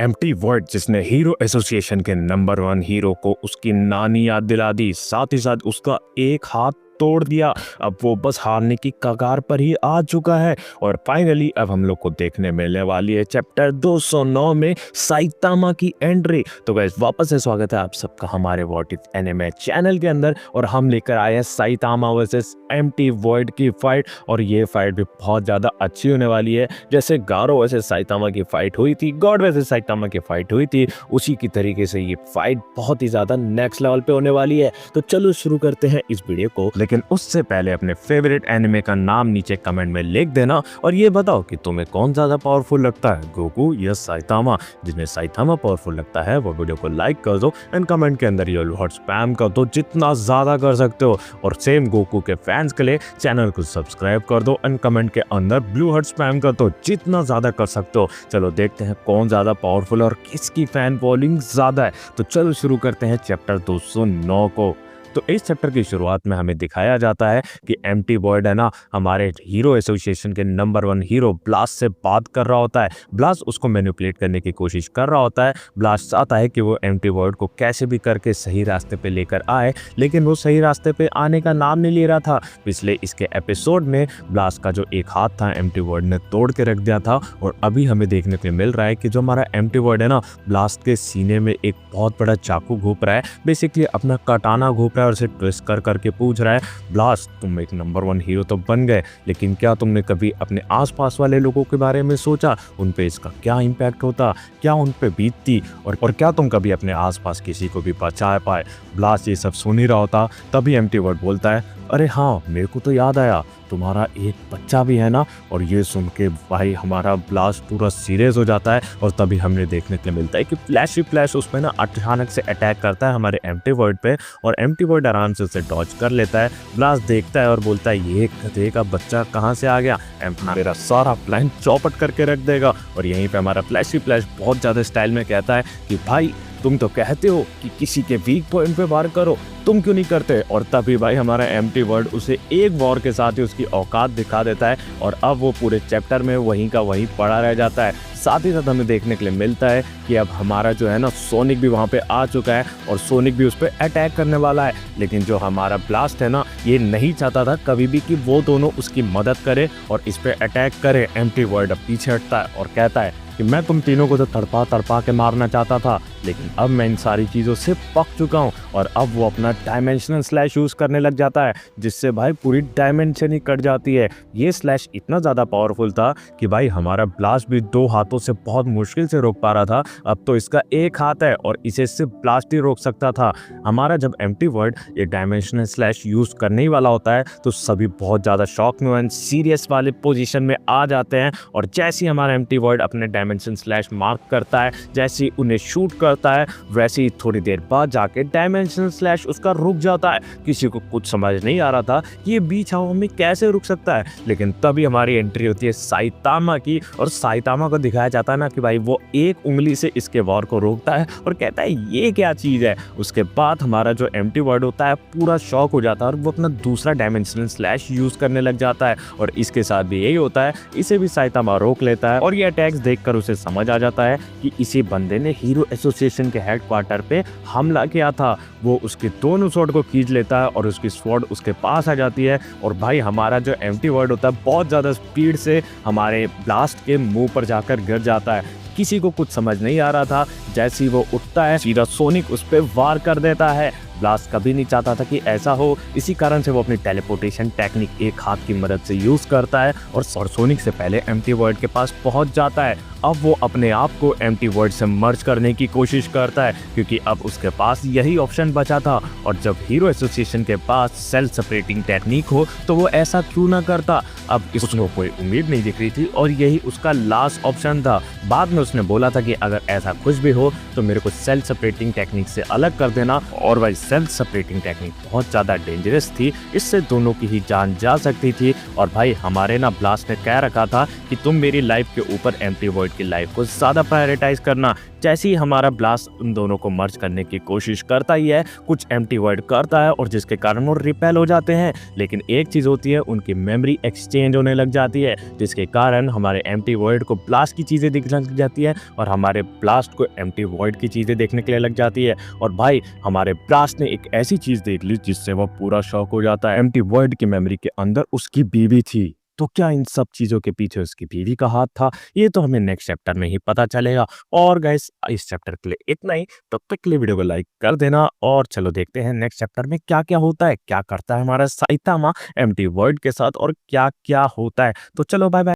Empty word जिसने hero association के number 1 hero को उसकी नानी याद दिला दी, साथ ही साथ उसका एक हाथ तोड़ दिया। अब वो बस हारने की कगार पर ही आ चुका है और फाइनली अब हम लोग को देखने मिलने वाली है चैप्टर 209 में साइतामा की एंट्री। तो गाइस वापस से स्वागत है आप सबका हमारे व्हाट इज एनिमे चैनल के अंदर और हम लेकर आए हैं साइतामा वर्सेस एम्प्टी वर्ड की फाइट। और ये फाइट भी बहुत ज्यादा अच्छी होने वाली है। जैसे गारो वर्सेस साइतामा की फाइट हुई थी, गॉड वर्सेस साइतामा की फाइट हुई थी, उसी की तरीके से ये फाइट बहुत ही ज्यादा नेक्स्ट लेवल पे होने वाली है। तो चलो शुरू करते हैं इस वीडियो को, लेकिन उससे पहले अपने फेवरेट एनिमे का नाम नीचे कमेंट में लिख देना और ये बताओ कि तुम्हें कौन ज्यादा पावरफुल लगता है, गोकू या साइतामा। जिन्हें साइतामा पावरफुल लगता है वो वीडियो को लाइक कर दो एंड कमेंट के अंदर येलो हार्ट स्पैम कर दो जितना ज्यादा कर सकते हो। और सेम गोकू के फैंस के लिए चैनल को सब्सक्राइब कर दो एंड कमेंट के अंदर ब्लू हार्ट स्पैम कर दो जितना ज्यादा कर सकते हो। चलो देखते हैं कौन ज्यादा पावरफुल और किसकी फैन फॉलोइंग ज्यादा है। तो चलो शुरू करते हैं चैप्टर 209 को। तो इस चैप्टर की शुरुआत में हमें दिखाया जाता है कि एम्प्टी वर्ड है ना हमारे हीरो एसोसिएशन के नंबर 1 हीरो ब्लास्ट से बात कर रहा होता है। ब्लास्ट उसको मैनिपुलेट करने की कोशिश कर रहा होता है। ब्लास्ट चाहता है कि वो एम्प्टी वर्ड को कैसे भी करके सही रास्ते पे लेकर आए, लेकिन वो सही रास्ते पे आने का नाम नहीं ले रहा था। पिछले इसके एपिसोड में ब्लास्ट का जो एक हाथ था एम्प्टी वर्ड ने तोड़ के रख दिया था और अभी हमें देखने को मिल रहा है कि जो हमारा एम्प्टी वर्ड है ना ब्लास्ट के सीने में एक बहुत बड़ा चाकू घोंप रहा है, बेसिकली अपना कटाना घोंप रहा है और उसे ट्विस्ट कर करके पूछ रहा है, ब्लास्ट तुम एक नंबर 1 हीरो तो बन गए, लेकिन क्या तुमने कभी अपने आसपास वाले लोगों के बारे में सोचा, उन पे इसका क्या इम्पैक्ट होता, क्या उन पे बीतती और क्या तुम कभी अपने आसपास किसी को भी बचा पाए। ब्लास्ट ये सब सुन ही रहा होता, तभी एम्प्टी वर्ड बोलता है, अरे हाँ मेरे को तो याद आया, तुम्हारा एक बच्चा भी है ना। और ये सुन के भाई हमारा ब्लास्ट पूरा सीरियस हो जाता है और तभी हमें देखने को मिलता है कि फ्लैश उस पे ना अचानक से अटैक करता है हमारे एम्प्टी वर्ड पे और एम्प्टी वर्ड आराम से उसे डॉज कर लेता है। ब्लास्ट देखता है और बोलता है ये गधे का बच्चा कहाँ से आ गया, मेरा सारा प्लान चौपट करके रख देगा। और यहीं पे हमारा फ्लैश बहुत ज़्यादा स्टाइल में कहता है कि भाई तुम तो कहते हो कि किसी के वीक पॉइंट पे वार करो, तुम क्यों नहीं करते। और तभी भाई हमारा एम्प्टी वर्ड उसे एक वॉर के साथ ही उसकी औकात दिखा देता है और अब वो पूरे चैप्टर में वहीं का वहीं पड़ा रह जाता है। साथ ही साथ हमें देखने के लिए मिलता है कि अब हमारा जो है ना सोनिक भी वहाँ पे आ चुका है और सोनिक भी उस पर अटैक करने वाला है। लेकिन जो हमारा ब्लास्ट है ना ये नहीं चाहता था कभी भी कि वो दोनों उसकी मदद करे और इस पर अटैक करे। एम्प्टी वर्ड अब पीछे हटता है और कहता है कि मैं तुम तीनों को तो तड़पा के मारना चाहता था, लेकिन अब मैं इन सारी चीज़ों से पक चुका हूँ। और अब वो अपना डायमेंशनल स्लैश यूज़ करने लग जाता है जिससे भाई पूरी डायमेंशन ही कट जाती है। ये स्लैश इतना ज़्यादा पावरफुल था कि भाई हमारा ब्लास्ट भी 2 हाथों से बहुत मुश्किल से रोक पा रहा था, अब तो इसका एक हाथ है और इसे सिर्फ ब्लास्ट ही रोक सकता था। हमारा जब एम्प्टी वर्ड ये डायमेंशनल स्लैश यूज़ करने ही वाला होता है तो सभी बहुत ज़्यादा शॉक में एंड सीरियस वाले पोजीशन में आ जाते हैं। और जैसे ही हमारा एम्प्टी वर्ड अपने डायमेंशन स्लैश मार्क करता है, जैसे ही उन्हें शूट करता है, वैसे ही थोड़ी देर बाद जाके डायमेंशन स्लैश उसका रुक जाता है। किसी को कुछ समझ नहीं आ रहा था कि ये बीच हवा में कैसे रुक सकता है, लेकिन तभी हमारी एंट्री होती है साइतामा की और साइतामा को दिखाया जाता है ना कि भाई वो एक उंगली से इसके वॉर को रोकता है और कहता है ये क्या चीज़ है। उसके बाद हमारा जो एम्प्टी वर्ड होता है पूरा शॉक हो जाता है और वो अपना दूसरा डायमेंशनल स्लैश यूज करने लग जाता है और इसके साथ भी यही होता है, इसे भी साइतामा रोक लेता है। और ये अटैक्स देखकर उसे समझ आ जाता है कि इसी बंदे ने हीरो एसोसिएशन के हेडक्वार्टर पे हमला किया था। वो उसके दोनों स्वॉर्ड को खींच लेता है और उसकी स्वॉर्ड उसके पास आ जाती है और भाई हमारा जो एम्प्टी वर्ड होता है बहुत ज़्यादा स्पीड से हमारे ब्लास्ट के मुंह पर जाकर गिर जाता है। किसी को कुछ समझ नहीं आ रहा था, जैसे ही वो उठता है सीधा सोनिक उस पर वार कर देता है। ब्लास्ट कभी नहीं चाहता था कि ऐसा हो, इसी कारण से वो अपनी टेलीपोर्टेशन टेक्निक एक हाथ की मदद से यूज करता है और सोनिक से पहले एम्प्टी वर्ड के पास पहुंच जाता है। अब वो अपने आप को एम्प्टी वर्ड से मर्ज करने की कोशिश करता है क्योंकि अब उसके पास यही ऑप्शन बचा था। और जब हीरो एसोसिएशन के पास सेल्फ सेपरेटिंग टेक्निक हो तो वो ऐसा क्यों ना करता। अब इसको कोई उम्मीद नहीं दिख रही थी और यही उसका लास्ट ऑप्शन था। बाद में उसने बोला था कि अगर ऐसा कुछ भी हो तो मेरे को सेल्फ सेपरेटिंग टेक्निक से अलग कर देना। और भाई सेल्फ सेपरेटिंग टेक्निक बहुत ज़्यादा डेंजरस थी, इससे दोनों की ही जान जा सकती थी। और भाई हमारे ना ब्लास्ट ने कह रखा था कि तुम मेरी लाइफ के ऊपर एम्प्टी वॉइड की लाइफ को ज़्यादा प्रायोरिटाइज करना। जैसे ही हमारा ब्लास्ट उन दोनों को मर्ज करने की कोशिश करता ही है, कुछ एम्प्टी वॉइड करता है और जिसके कारण वो रिपेल हो जाते हैं। लेकिन एक चीज़ होती है, उनकी मेमोरी एक्सचेंज होने लग जाती है, जिसके कारण हमारे एम्प्टी वॉइड को ब्लास्ट की चीज़ें दिखने लग जाती है और हमारे ब्लास्ट को एम्प्टी वॉइड की चीज़ें देखने के लिए लग जाती है। और भाई हमारे ब्लास्ट ने एक ऐसी चीज़ देख ली जिससे वो पूरा शॉक हो जाता है। एम्प्टी वॉइड की मेमोरी के अंदर उसकी बीवी थी। तो क्या इन सब चीज़ों के पीछे उसकी बीवी का हाथ था? ये तो हमें नेक्स्ट चैप्टर में ही पता चलेगा। और गाइस इस चैप्टर के लिए इतना ही। तब तक के लिए वीडियो को लाइक कर देना और चलो देखते हैं नेक्स्ट चैप्टर में क्या-क्या होता है, क्या करता है हमारा साइतामा एम्प्टी वर्ल्ड के साथ और क्या-क्या होता है। तो चलो बाय बाय।